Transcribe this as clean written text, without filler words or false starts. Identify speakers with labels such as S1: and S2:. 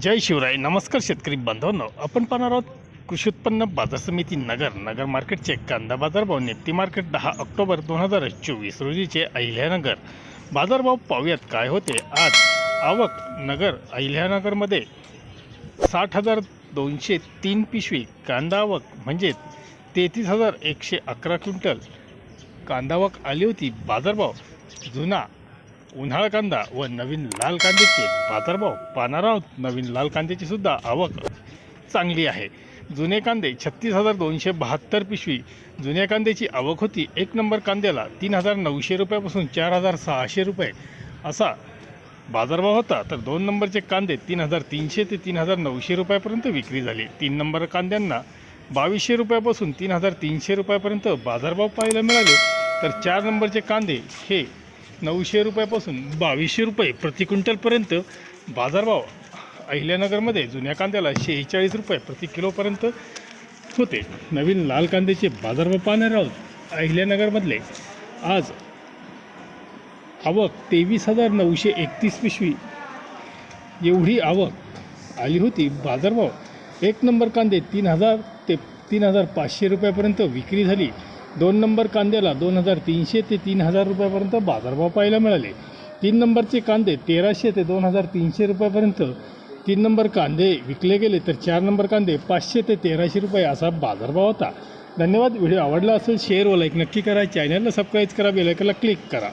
S1: जय शिवराय. नमस्कार शेतकरी बांधवांनो, आपण पाहणार आहोत कृषी उत्पन्न बाजार समिती नगर मार्केटचे कांदा बाजारभाव. निफ्टी मार्केट 10 ऑक्टोबर 2024 रोजीचे अहिल्यानगर बाजारभाव पाहूयात काय होते. आज आवक नगर अहिल्यानगरमध्ये 60,203 पिशवी कांदा आवक म्हणजे 33,111 क्विंटल कांदा आवक आली होती. बाजारभाव जुना उन्हाळा कांदा व नवीन लाल कांद्याचे बाजारभाव पाहणार आहोत. नवीन लाल कांद्याची सुद्धा आवक चांगली आहे. जुने कांदे 36,272 पिशवी जुन्या कांद्याची आवक होती. एक नंबर कांद्याला 3,900 रुपयापासून 4,600 रुपये असा बाजारभाव होता. तर दोन नंबरचे कांदे 3,300 ते 3,900 रुपयापर्यंत विक्री झाली. तीन नंबर कांद्यांना 2,200 रुपयापासून 3,300 रुपयापर्यंत बाजारभाव पाहायला मिळाले. तर चार नंबरचे कांदे हे 900 रुपयापासून 2,200 रुपये प्रति क्विंटलपर्यंत बाजारभाव अहिल्यानगरमध्ये जुन्या कांद्याला 46 रुपये प्रति किलोपर्यंत होते. नवीन लाल कांद्याचे बाजारभाव पाहणार आहोत. अहिल्यानगरमधले आज आवक 23,931 पिशवी एवढी आवक आली होती. बाजारभाव एक नंबर कांदे 3,000 ते 3,500 रुपयापर्यंत विक्री झाली. दोन नंबर कांद्याला 2,300 ते 3,000 रुपयापर्यंत बाजारभाव पाहायला मिळाले. तीन नंबरचे कांदे 1,300 ते 2,300 रुपयापर्यंत तीन नंबर कांदे विकले गेले. तर चार नंबर कांदे 500 ते 1,300 रुपये असा बाजारभाव होता. धन्यवाद. व्हिडिओ आवडला असेल शेअर व लाईक नक्की करा. चॅनलला सबस्क्राईब करा. बेल आयकॉनला क्लिक करा.